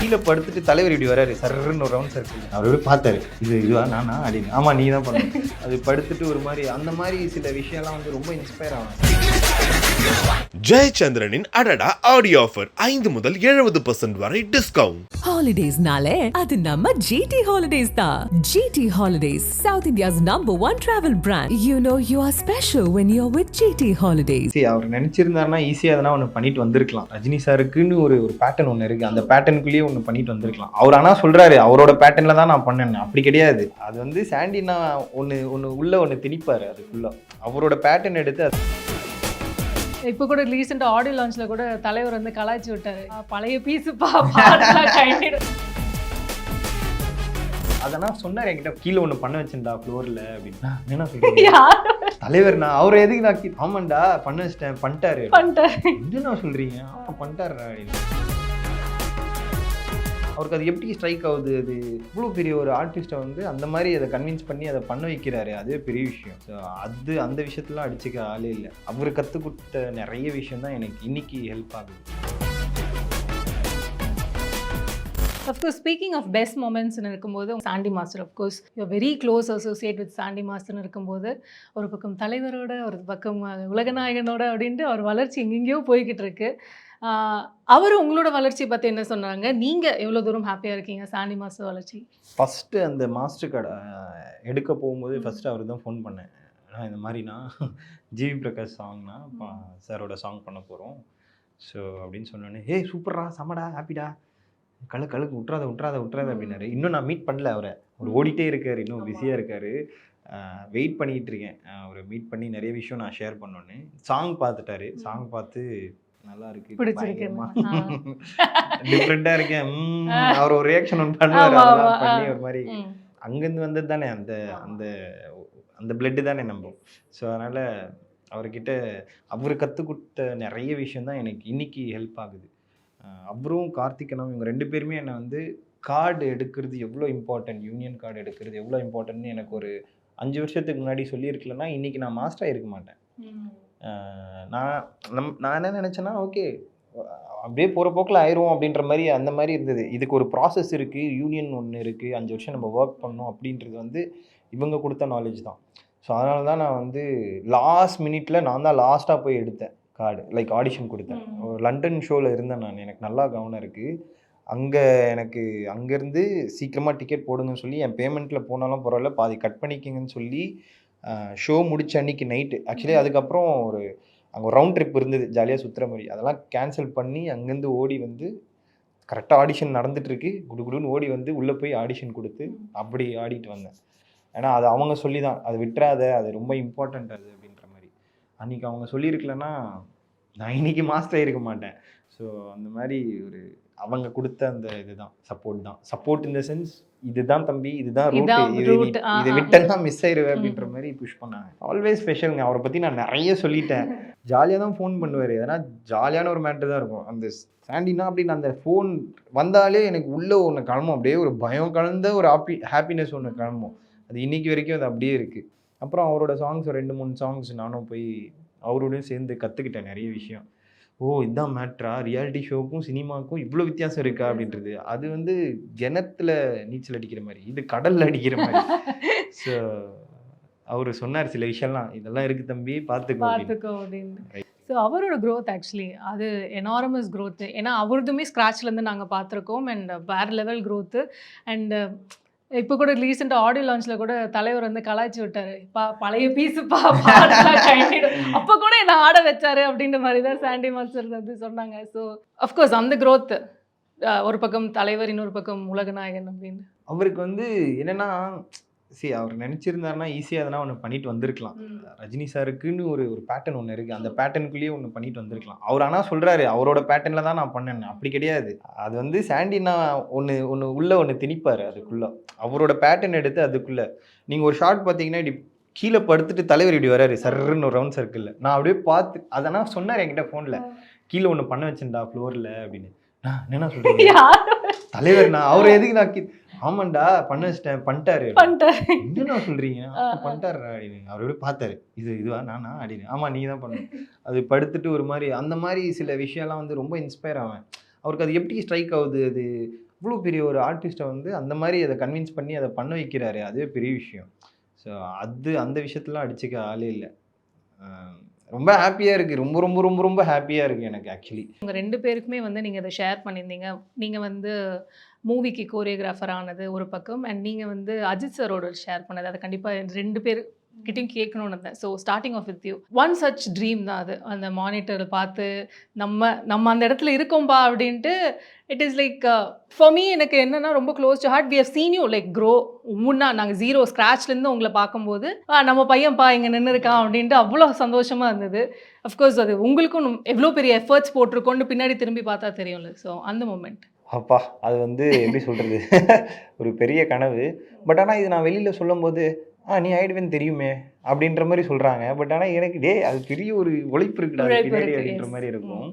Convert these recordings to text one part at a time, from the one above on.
கீழே படுத்துட்டு தலைவர் இப்படி வராரு சர்ன்னு ஒரு ரவுண்ட் சர்க்கிள். அவர் எப்படி பார்த்தாரு, இதுவா நானா அப்படின்னு. ஆமா நீ தான் பண்ண. அது படுத்துட்டு ஒரு மாதிரி அந்த மாதிரி சில விஷயம்லாம் வந்து ரொம்ப இன்ஸ்பயர் ஆகும். ஜெயச்சந்திரனின் அடடா ஆடியோ ஆஃபர் 5 முதல் 70% வரை டிஸ்கவுண்ட். ஹாலிடேஸ்னாலே அது நம்ம ஜிடி ஹாலிடேஸ் தான். GT holidays, South India's #1 travel brand. You know you are special when you're with GT Holidays. சரி, அவர் நினைச்சிருந்தாருன்னா ஈஸியாக எதனா ஒன்று பண்ணிட்டு வந்திருக்கலாம். ரஜினி சாருக்குன்னு ஒரு பேட்டர்ன் ஒன்று இருக்கு, அந்த பேட்டர்னுக்குள்ளேயே ஒன்று பண்ணிட்டு வந்திருக்கலாம். அவர் ஆனால் சொல்றாரு அவரோட பேட்டர்ன்ல தான் நான் பண்ணேன். அப்படி கிடையாது. அது வந்து சாண்டினா ஒன்று உள்ள ஒன்று திணிப்பாரு. அதுக்குள்ள அவரோட பேட்டர்ன் எடுத்து இப்போ கூட ரீசெண்டாக ஆடியோ லான்ச்சில் கூட தலைவர் வந்து கலாய்ச்சி விட்டாரு, பழைய பீஸுப்பா அதெல்லாம் சொன்னார் என்கிட்ட. கீழே ஒன்று பண்ண வச்சுட்டா ஃப்ளோரில் அப்படின்னா என்ன சொல்றீங்க தலைவர்? நான் அவரை எதுக்கு நான் ஆமாண்டா பண்ண வச்சிட்டேன் பண்ணிட்டாரு என்ன சொல்றீங்க? பண்ணிட்டாரு அப்படின்னு. அவருக்கு அது எப்படி ஸ்ட்ரைக் ஆகுது? அது இவ்வளோ பெரிய ஒரு ஆர்டிஸ்ட்டை வந்து அந்த மாதிரி அதை கன்வின்ஸ் பண்ணி அதை பண்ண வைக்கிறாரு. அதுவே பெரிய விஷயம். ஸோ அது அந்த விஷயத்துலாம் அடிச்சுக்க ஆளே இல்லை. அவர் கற்றுக் கொடுத்த நிறைய விஷயம் தான் எனக்கு இன்னைக்கு ஹெல்ப் ஆகுது. அஃப்கோர்ஸ் ஸ்பீக்கிங் ஆஃப் பெஸ்ட் மூமெண்ட்ஸ்னு இருக்கும்போது Sandy master, of course you very close associate with Sandy மாஸ்டர்னு இருக்கும்போது ஒரு பக்கம் தலைவரோட ஒரு பக்கம் உலகநாயகனோட அப்படின்ட்டு அவர் வளர்ச்சி எங்கெங்கேயோ போய்கிட்டு இருக்கு. அவர் உங்களோட வளர்ச்சியை பற்றி என்ன சொன்னாங்க? நீங்கள் எவ்வளோ தூரம் ஹாப்பியாக இருக்கீங்க சாண்டி மாஸ்டர் வளர்ச்சி? ஃபஸ்ட்டு அந்த மாஸ்டர் கார்டை எடுக்க போகும்போது ஃபஸ்ட்டு அவர் தான் ஃபோன் பண்ணேன். இந்த மாதிரினா ஜிவி பிரகாஷ் சாங்னா சாரோட சாங் பண்ண போகிறோம். ஸோ அப்படின்னு சொன்னோன்னே ஏய் சூப்பர்ரா செம்மடா ஹாப்பிடா கழுக்கு விட்றாத அப்படின்னாரு. இன்னும் நான் மீட் பண்ணல அவரை. அவர் ஓடிட்டே இருக்கார், இன்னும் பிஸியாக இருக்கார். வெயிட் பண்ணிகிட்டு இருக்கேன் அவரை மீட் பண்ணி நிறைய விஷயம் நான் ஷேர் பண்ணோன்னு. சாங் பார்த்துட்டாரு. சாங் பார்த்து நல்லா இருக்கு, டிஃப்ரெண்டா இருக்கேன் அவர் ஒரு ரியாக்ஷன் ஒன்று பண்ணுவார். அதெல்லாம் பண்ணி ஒரு மாதிரி அங்கேருந்து வந்தது தானே அந்த அந்த அந்த பிளட்டு தானே நம்ம. ஸோ அதனால் அவர்கிட்ட அவர் கற்றுக் கொடுத்த நிறைய விஷயம் தான் எனக்கு இன்னைக்கு ஹெல்ப் ஆகுது. அவரும் கார்த்திகனும் இவங்க 2 பேருமே என்னை வந்து கார்டு எடுக்கிறது எவ்வளோ இம்பார்ட்டன்ட், யூனியன் கார்டு எடுக்கிறது எவ்வளோ இம்பார்ட்டன்ட்னு எனக்கு ஒரு 5 வருஷத்துக்கு முன்னாடி சொல்லியிருக்கலன்னா இன்றைக்கி நான் மாஸ்டராக இருக்க மாட்டேன். நான் என்ன நினச்சேன்னா ஓகே அப்படியே போகிற போக்கில் ஆயிரும் அப்படின்ற மாதிரி அந்த மாதிரி இருந்தது. இதுக்கு ஒரு ப்ராசஸ் இருக்குது, யூனியன் ஒன்று இருக்குது, 5 வருஷம் நம்ம ஒர்க் பண்ணோம் அப்படின்றது வந்து இவங்க கொடுத்த நாலேஜ் தான். ஸோ அதனால தான் நான் வந்து லாஸ்ட் மினிட்ல நான் தான் லாஸ்ட்டாக போய் எடுத்தேன் கார்டு, லைக் ஆடிஷன் கொடுத்தேன். ஒரு லண்டன் ஷோவில் இருந்தேன் நான், எனக்கு நல்லா கவனம் இருக்குது. அங்கே எனக்கு அங்கேருந்து சீக்கிரமாக டிக்கெட் போடுங்கன்னு சொல்லி என் பேமெண்ட்டில் போனாலும் பரவாயில்ல பாதி கட் பண்ணிக்கிங்கன்னு சொல்லி ஷோ முடிச்ச அன்றைக்கி நைட்டு ஆக்சுவலி அதுக்கப்புறம் அங்கே ஒரு ரவுண்ட் ட்ரிப் இருந்தது ஜாலியாக சுற்றுற மாதிரி. அதெல்லாம் கேன்சல் பண்ணி அங்கேருந்து ஓடி வந்து கரெக்டாக ஆடிஷன் நடந்துகிட்ருக்கு குடுன்னு ஓடி வந்து உள்ளே போய் ஆடிஷன் கொடுத்து அப்படி ஆடிட்டு வந்தேன். ஏன்னா அது அவங்க சொல்லி தான், அது விட்டுறாத, அது ரொம்ப இம்பார்ட்டண்ட் அது அப்படின்ற மாதிரி. அன்றைக்கி அவங்க சொல்லியிருக்கலன்னா நான் இன்றைக்கி மாஸ்டர் இருக்க மாட்டேன். ஸோ அந்த மாதிரி ஒரு அவங்க கொடுத்த அந்த இதுதான் சப்போர்ட் இன் த சென்ஸ் இதுதான் தம்பி, இதுதான் ரூட், இதை விட்டா மிஸ் ஆயிடுவேன் அப்படின்ற மாதிரி புஷ் பண்ணாங்க. ஆல்வேஸ் ஸ்பெஷலுங்க. அவரை பற்றி நான் நிறைய சொல்லிட்டேன். ஜாலியாக தான் ஃபோன் பண்ணுவார், ஏன்னா ஜாலியான ஒரு மேட்ரு தான் இருக்கும். அந்த சாண்டினா அப்படின்னு அந்த ஃபோன் வந்தாலே எனக்கு உள்ளே ஒன்று கிளம்பும், அப்படியே ஒரு பயம் கலந்த ஒரு ஹாப்பினஸ் ஒன்று கிளம்பும். அது இன்னைக்கு வரைக்கும் அது அப்படியே இருக்குது. அப்புறம் அவரோட சாங்ஸ் 2-3 சாங்ஸ் நானும் போய் அவரோடையும் சேர்ந்து கற்றுக்கிட்டேன் நிறைய விஷயம். ஓ இதுதான் மேட்ரா, ரியாலிட்டி ஷோவுக்கும் சினிமாவுக்கும் இவ்வளோ வித்தியாசம் இருக்கா அப்படின்றது. அது வந்து கிணத்துல நீச்சல் அடிக்கிற மாதிரி, இது கடலில் அடிக்கிற மாதிரி. ஸோ அவர் சொன்னார் சில விஷயம்லாம், இதெல்லாம் இருக்குது தம்பி பார்த்துக்கோ அப்படின்னு. ஸோ அவரோட க்ரோத் ஆக்சுவலி அது எனாரமஸ் க்ரோத்து. ஏன்னா அவரதுமே ஸ்க்ராட்ச்லேருந்து நாங்கள் பார்த்துருக்கோம். அண்ட் வேறு லெவல் க்ரோத்து. அண்டு இப்போ கூட ரீசெண்டாக ஆடியோ லான்ச்சில் கூட தலைவர் வந்து கலாய்ச்சி விட்டாரு, பழைய பீஸுப்பா அப்போ கூட என்னை ஆட வச்சாரு அப்படின்ற மாதிரி தான் சாண்டி மாஸ்டர் வந்து சொன்னாங்க. ஸோ அஃப்கோர்ஸ் அந்த க்ரோத்து ஒரு பக்கம் தலைவர், இன்னொரு பக்கம் உலகநாயகன் அப்படின்னு. அவருக்கு வந்து என்னென்னா அவர் நினச்சிருந்தாருன்னா ஈஸியாக எதனா ஒன்று பண்ணிட்டு வந்திருக்கலாம். ரஜினி சாருக்குன்னு ஒரு பேட்டர்ன் ஒன்று இருக்குது, அந்த பேட்டர்னுக்குள்ளேயே ஒன்று பண்ணிட்டு வந்திருக்கலாம். அவர் ஆனால் சொல்கிறாரு அவரோட பேட்டர்னில் தான் நான் பண்ணேன். அப்படி கிடையாது. அது வந்து சாண்டினா ஒன்று உள்ள ஒன்று திணிப்பார். அதுக்குள்ளே அவரோட பேட்டர்ன் எடுத்து அதுக்குள்ளே நீங்கள் ஒரு ஷார்ட் பார்த்தீங்கன்னா இப்படி கீழே படுத்துட்டு தலைவர் இப்படி வராரு சர்ன்னு ஒரு ரவுண்ட் சர்க்கிளில். நான் அப்படியே பார்த்து அதெல்லாம் சொன்னார் என்கிட்ட ஃபோனில், கீழே ஒன்று பண்ண வச்சுட்டா ஃப்ளோரில் அப்படின்னு. என்ன சொல்கிறீங்க தலைவர்? நான் அவரை எதுக்கு நான் ஆமாண்டா பண்ண வச்சிட்டேன் பண்ணிட்டாரு என்ன சொல்றீங்க? பண்ணிட்டாரு அப்படின்னு. அவர் எப்படி பார்த்தாரு, இதுவா நானா அப்படின்னு. ஆமா நீ தான் பண்ண. அது படுத்துட்டு ஒரு மாதிரி அந்த மாதிரி சில விஷயம்லாம் வந்து ரொம்ப இன்ஸ்பயர் ஆவேன். அவருக்கு அது எப்படி ஸ்ட்ரைக் ஆகுது? அது இவ்வளோ பெரிய ஒரு ஆர்டிஸ்ட்டை வந்து அந்த மாதிரி அதை கன்வின்ஸ் பண்ணி அதை பண்ண வைக்கிறாரு, அதுவே பெரிய விஷயம். ஸோ அந்த விஷயத்துலாம் அடிச்சுக்க ஆளே இல்லை. ரொம்ப ஹாப்பியாக இருக்குது. ரொம்ப ரொம்ப ரொம்ப ரொம்ப ஹாப்பியாக இருக்குது எனக்கு ஆக்சுவலி. உங்க 2 பேருக்குமே வந்து நீங்க இத ஷேர் பண்ணியிருந்தீங்க. நீங்க வந்து மூவிக்கு கோரியோகிராஃபர் ஆனது ஒரு பக்கம். அண்ட் நீங்க வந்து அஜித் சாரோட ஷேர் பண்ணது. அத கண்டிப்பா 2 பேர் கிட்டயும் கேட்கணும்னு இருந்தேன். So starting off with you. One such dream தான் அது. அந்த மானிட்டர் பார்த்து நம்ம அந்த இடத்துல இருக்கோம்பா அப்படின்ட்டு it is like for me எனக்கு என்னன்னா ரொம்ப close to heart. We have seen you like grow. முன்னா நாங்கள் 0 ஸ்க்ராட்ச்லேருந்து உங்களை பார்க்கும்போது நம்ம பையன்ப்பா இங்கே நின்று இருக்கான் அப்படின்ட்டு அவ்வளோ சந்தோஷமாக இருந்தது. அஃப்கோர்ஸ் அது உங்களுக்கும் எவ்வளோ பெரிய எஃபர்ட்ஸ் போட்டிருக்கோன்னு பின்னாடி திரும்பி பார்த்தா தெரியும்ல. ஸோ அந்த மூமெண்ட். அப்பா அது வந்து எப்படி சொல்கிறது, ஒரு பெரிய கனவு. பட் ஆனால் இது நான் வெளியில் சொல்லும்போது நீ ஆயிடுவேன்னு தெரியுமே அப்படின்ற மாதிரி சொல்கிறாங்க. பட் ஆனால் எனக்கு அது பெரிய ஒரு உழைப்பு இருக்குடா பின்னாடி அப்படின்ற மாதிரி இருக்கும்.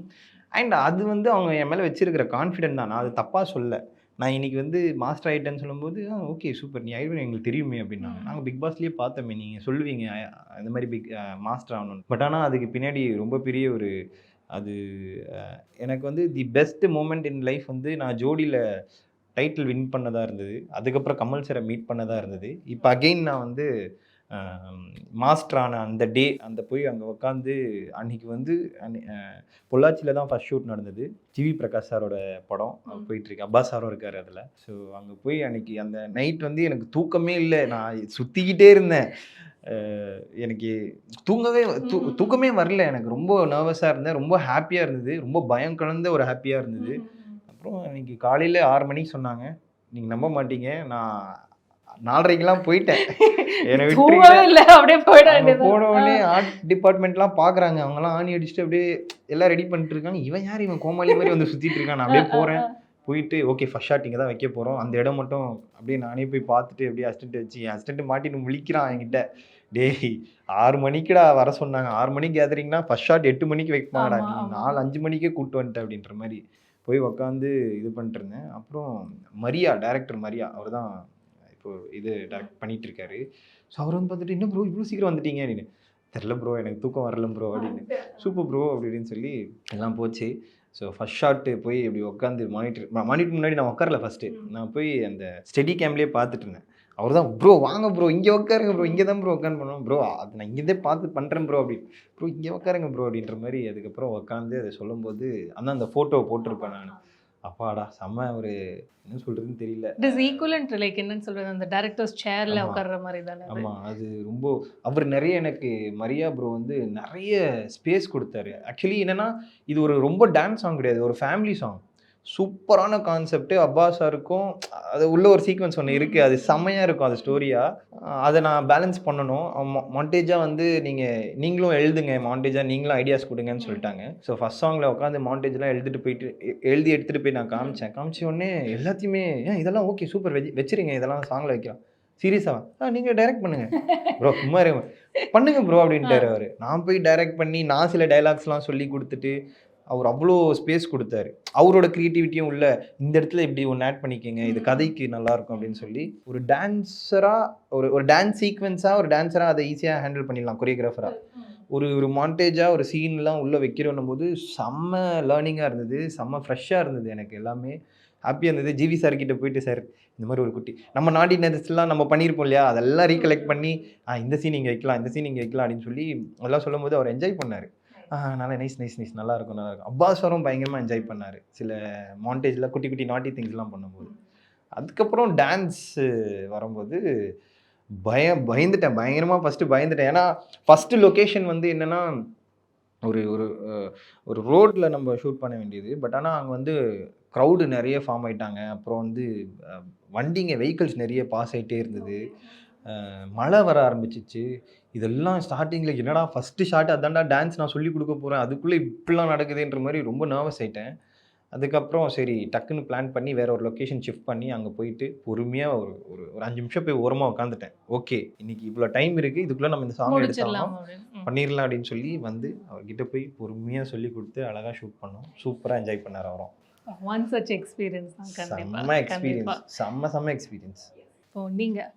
அண்ட் அது வந்து அவங்க என் மேலே வச்சிருக்கிற கான்ஃபிடென்ட் தான். நான் அது தப்பாக சொல்ல. நான் இன்னைக்கு வந்து மாஸ்டர் ஆகிட்டேன்னு சொல்லும்போது ஓகே சூப்பர், நீ ஆயிடுவேன் எங்களுக்கு தெரியுமே அப்படின்னாங்க. நாங்கள் பிக் பாஸ்லேயே பார்த்தோமே, நீங்கள் சொல்லுவீங்க இந்த மாதிரி மாஸ்டர் ஆகணும்னு. பட் ஆனால் அதுக்கு பின்னாடி ரொம்ப பெரிய ஒரு அது எனக்கு வந்து the best moment in life வந்து நான் ஜோடியில் டைட்டில் வின் பண்ணதாக இருந்தது. அதுக்கப்புறம் கமல் சாரை மீட் பண்ணதாக இருந்தது. இப்போ அகெயின் நான் வந்து மாஸ்டரான அந்த டே அந்த போய் அங்கே உட்காந்து அன்றைக்கி வந்து பொள்ளாச்சியில் தான் ஃபஸ்ட் ஷூட் நடந்தது. ஜிவி பிரகாஷ் சாரோட படம் போயிட்டுருக்கு. அப்பாஸ் சாரும் இருக்கார் அதில். ஸோ அங்கே போய் அன்றைக்கி அந்த நைட் வந்து எனக்கு தூக்கமே இல்லை. நான் சுற்றிக்கிட்டே இருந்தேன். எனக்கு தூக்கமே வரல. எனக்கு ரொம்ப நர்வஸாக இருந்தேன். ரொம்ப ஹாப்பியாக இருந்தது. ரொம்ப பயம் கலந்த ஒரு ஹாப்பியாக இருந்தது. அப்புறம் இன்னைக்கு காலையில் 6 மணிக்கு சொன்னாங்க. நீங்கள் நம்ப மாட்டீங்க, நான் 4:30க்கெல்லாம் போயிட்டேன். என்னை விட்டு போன உடனே ஆர்ட் டிபார்ட்மெண்ட்லாம் பார்க்குறாங்க. அவங்கலாம் ஆணி அடிச்சுட்டு அப்படியே எல்லாம் ரெடி பண்ணிட்டு இருக்காங்க. இவன் யார், இவன் கோமாளி மாதிரி வந்து சுற்றிட்டு இருக்கான். நான் அப்படியே போகிறேன். போயிட்டு ஓகே ஃபர்ஸ்ட் ஷாட் இங்கே தான் வைக்க போகிறோம், அந்த இடம் மட்டும் அப்படியே நானே போய் பார்த்துட்டு அப்படியே அசிஸ்டன்ட் வச்சு என் அசிஸ்டன்ட் மாட்டின்னு முழிக்கிறான் என்கிட்ட. டேய் 6 மணிக்குடா வர சொன்னாங்க, 6 மணிக்கு கேதரிங்னா ஃபர்ஸ்ட் ஷாட் 8 மணிக்கு வைப்பாங்கடா, நீ 4-5 மணிக்கே கூப்பிட்டு வந்துட்டேன் அப்படின்ற மாதிரி போய் உட்காந்து இது பண்ணிட்டு இருந்தேன். அப்புறம் மரியா, டைரக்டர் மரியா, அவர் தான் இப்போ இது டைரக்ட் பண்ணிட்டு இருக்காரு. ஸோ அவர் வந்து பார்த்துட்டு என்ன ப்ரோ இவ்வளோ சீக்கிரம் வந்துட்டீங்க அப்படின்னு. தெரில ப்ரோ எனக்கு தூக்கம் வரல ப்ரோ அப்படின்னு. சூப்பர் ப்ரோ அப்படின்னு சொல்லி எல்லாம் போச்சு. ஸோ ஃபஸ்ட் ஷாட்டு போய் இப்படி உட்காந்து மானிட்டர் முன்னாடி நான் உட்காரல. ஃபஸ்ட்டு நான் போய் அந்த ஸ்டெடி கேம்லேயே பார்த்துட்டு இருந்தேன். அவர் தான் ப்ரோ வாங்க ப்ரோ இங்கே உட்காருங்க ப்ரோ, இங்கே தான் ப்ரோ உட்காந்து பண்ணுவோம் ப்ரோ, அது நான் இங்கேருந்தே பார்த்து பண்ணுறேன் ப்ரோ அப்படின்னு. ப்ரோ இங்கே உட்காருங்க ப்ரோ அப்படின்ற மாதிரி அதுக்கப்புறம் உட்காந்து அதை சொல்லும்போது அந்த ஃபோட்டோவை போட்டிருப்பேன் நான். அப்பாடா செம்ம ஒரு என்ன சொல்கிறதுன்னு தெரியல. இட் இஸ் ஈக்குவலன்ட் லைக் என்னன்னு சொல்கிறது, அந்த டைரக்டர்ஸ் சேர்ல உட்கார்ற மாதிரி தானே. ஆமாம் அது ரொம்ப அவர் நிறைய எனக்கு மரியா ப்ரோ வந்து நிறைய ஸ்பேஸ் கொடுத்தாரு. ஆக்சுவலி என்னென்னா இது ஒரு ரொம்ப டான்ஸ் சாங் கிடையாது, ஒரு ஃபேமிலி சாங். சூப்பரான கான்செப்ட்டு. அப்பாஸ் சாருக்கும் அது உள்ள ஒரு சீக்வன்ஸ் ஒன்று இருக்குது, அது செம்மையாக இருக்கும் அது ஸ்டோரியாக. அதை நான் பேலன்ஸ் பண்ணணும். மாண்டேஜாக வந்து நீங்களும் எழுதுங்க, மாண்டேஜாக நீங்களும் ஐடியாஸ் கொடுங்கன்னு சொல்லிட்டாங்க. ஸோ ஃபஸ்ட் சாங்கில் உட்காந்து மாண்டேஜ்லாம் எழுதி எடுத்துகிட்டு போய் நான் காமிச்ச உடனே எல்லாத்தையுமே இதெல்லாம் ஓகே சூப்பர் வச்சுருங்க, இதெல்லாம் சாங்கில் வைக்கலாம். சீரியஸாக நீங்கள் டைரக்ட் பண்ணுங்கள் ப்ரோ, சும்மா பண்ணுங்க ப்ரோ அப்படின்ட்டார் அவர். நான் போய் டைரக்ட் பண்ணி நான் சில டைலாக்ஸ்லாம் சொல்லி கொடுத்துட்டு அவர் அவ்வளோ ஸ்பேஸ் கொடுத்தாரு. அவரோட க்ரியேட்டிவிட்டியும் உள்ள இந்த இடத்துல இப்படி ஒன்று ஆட் பண்ணிக்கோங்க, இது கதைக்கு நல்லாயிருக்கும் அப்படின்னு சொல்லி ஒரு டான்ஸராக ஒரு டான்ஸ் சீக்வன்ஸாக ஒரு டான்ஸராக அதை ஈஸியாக ஹேண்டில் பண்ணிடலாம். கொரியோகிராஃபராக ஒரு மாண்டேஜாக ஒரு சீன்லாம் உள்ளே வைக்கிறோன்னும் போது செம்ம லேர்னிங்காக இருந்தது, செம்ம ஃப்ரெஷ்ஷாக இருந்தது. எனக்கு எல்லாமே ஹாப்பியாக இருந்தது. ஜிவி சார்கிட்ட போயிட்டு சார் இந்த மாதிரி ஒரு குட்டி நம்ம நாடி நேரத்துலாம் நம்ம பண்ணியிருப்போம் இல்லையா, அதெல்லாம் ரீகலெக்ட் பண்ணி இந்த சீன் இங்கே வைக்கலாம், இந்த சீன் இங்கே வைக்கலாம் அப்படின்னு சொல்லி அதெல்லாம் சொல்லும் போது அவர் என்ஜாய் பண்ணார். நல்லா நைஸ் நல்லாயிருக்கும். அப்பாஸ் சாரும் பயங்கரமாக என்ஜாய் பண்ணார் சில மாண்டேஜில் குட்டி நாட்டி திங்ஸ்லாம் பண்ணும்போது. அதுக்கப்புறம் டான்ஸ் வரும்போது பயங்கரமாக ஃபஸ்ட்டு பயந்துட்டேன். ஏன்னா ஃபஸ்ட்டு லொக்கேஷன் வந்து என்னென்னா ஒரு ஒரு ஒரு ரோட்டில் நம்ம ஷூட் பண்ண வேண்டியது. பட் ஆனால் அங்கே வந்து க்ரௌடு நிறைய ஃபார்ம் ஆகிட்டாங்க. அப்புறம் வந்து வெஹிக்கிள்ஸ் நிறைய பாஸ் ஆகிட்டே இருந்தது. மழை வர ஆரம்பிச்சிச்சு. இதெல்லாம் ஸ்டார்டிங்கில் என்னடா ஃபஸ்ட்டு ஷாட் அதான்டா டான்ஸ் நான் சொல்லி கொடுக்க போகிறேன், அதுக்குள்ளே இப்படிலாம் நடக்குதுன்ற மாதிரி ரொம்ப நர்வஸ் ஆகிட்டேன். அதுக்கப்புறம் சரி டக்குன்னு பிளான் பண்ணி வேற ஒரு லொக்கேஷன் ஷிஃப்ட் பண்ணி அங்கே போயிட்டு பொறுமையாக ஒரு 5 நிமிஷம் போய் ஓரமாக உட்காந்துட்டேன். ஓகே இன்னைக்கு இவ்வளோ டைம் இருக்குது, இதுக்குள்ளே நம்ம இந்த சாங் எடுத்துடலாம் பண்ணிடலாம் அப்படின்னு சொல்லி வந்து அவர்கிட்ட போய் பொறுமையாக சொல்லி கொடுத்து அழகாக ஷூட் பண்ணோம். சூப்பராக என்ஜாய் பண்ணார் அவரும். ஒன் சச் எக்ஸ்பீரியன்ஸ் தான். செம்ம எக்ஸ்பீரியன்ஸ். இப்போ நீங்கள்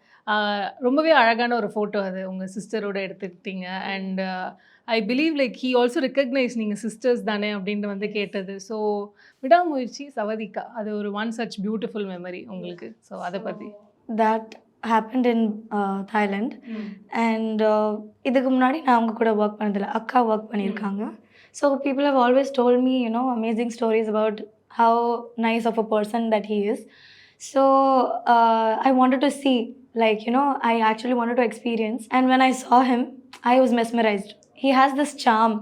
ரொம்பவே அழகான ஒரு ஃபோட்டோ அது உங்கள் சிஸ்டரோட எடுத்துக்கிட்டீங்க. And I believe like he also recognise நீங்கள் சிஸ்டர்ஸ் தானே அப்படின்ட்டு வந்து கேட்டது. ஸோ விடாமுயற்சி சவதிகா அது ஒரு ஒன் சச் பியூட்டிஃபுல் மெமரி உங்களுக்கு. ஸோ அதை பற்றி that happened in Thailand. And இதுக்கு முன்னாடி நான் அவங்க கூட ஒர்க் பண்ணதில்லை, அக்கா ஒர்க் பண்ணியிருக்காங்க. So people have always told me, you know, amazing stories about how nice of a person that he is. So I wanted to see, like, you know, I actually wanted to experience. And when I saw him, I was mesmerized. He has this charm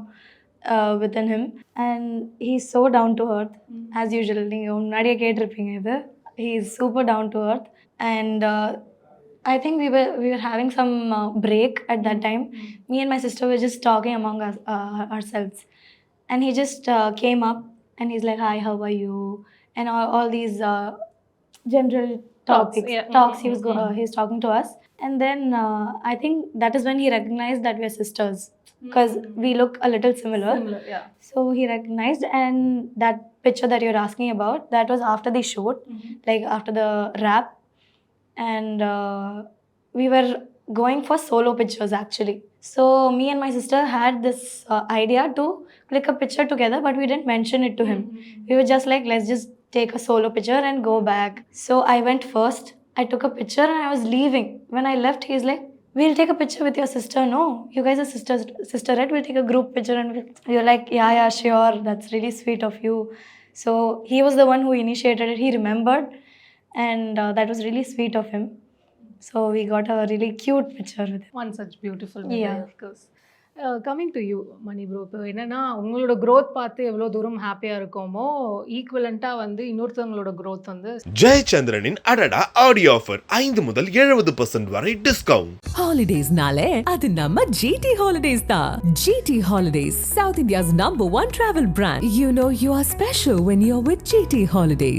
within him, and he's so down to earth as usual. நீங்கள் முன்னாடியே கேட்டிருப்பீங்க இது. He is super down to earth. And I think we were having some break at that time. Me and my sister were just talking among us, ourselves, and he just came up and he's like, "Hi, how are you?" And all these general topics, yeah. talks. He's talking to us, and then I think that is when he recognized that we're sisters because we look a little similar. yeah. So he recognized, and that picture that you're asking about, that was after the shoot, like after the wrap. And we were going for solo pictures actually. So me and my sister had this idea to click a picture together, but we didn't mention it to him. We were just like, let's just take a solo picture and go back. So I went first, I took a picture and I was leaving. When I left, he's like, we'll take a picture with your sister. No, you guys are sister, right? We'll take a group picture. And you're like, yeah, sure, that's really sweet of you. So he was the one who initiated it. He remembered, and that was really sweet of him. So we got a really cute picture with him. One such beautiful memory Yeah. Of course. Coming to you Mani bro, இப்போ என்னென்னா உங்களோட growth பார்த்து எவ்வளோ தூரம் ஹாப்பியாக இருக்கோமோ ஈக்குவலண்ட்டாக வந்து இன்னொருத்தவங்களோட growth வந்து ஜெயச்சந்திரனின் அடடா ஆடியோ ஆஃபர் 5 முதல் 70% வரை டிஸ்கவுண்ட். Holidays-nale, அது நம்ம GT Holidays தான். GT Holidays, South India's #1 travel brand. You know you are special when you're with GT Holidays.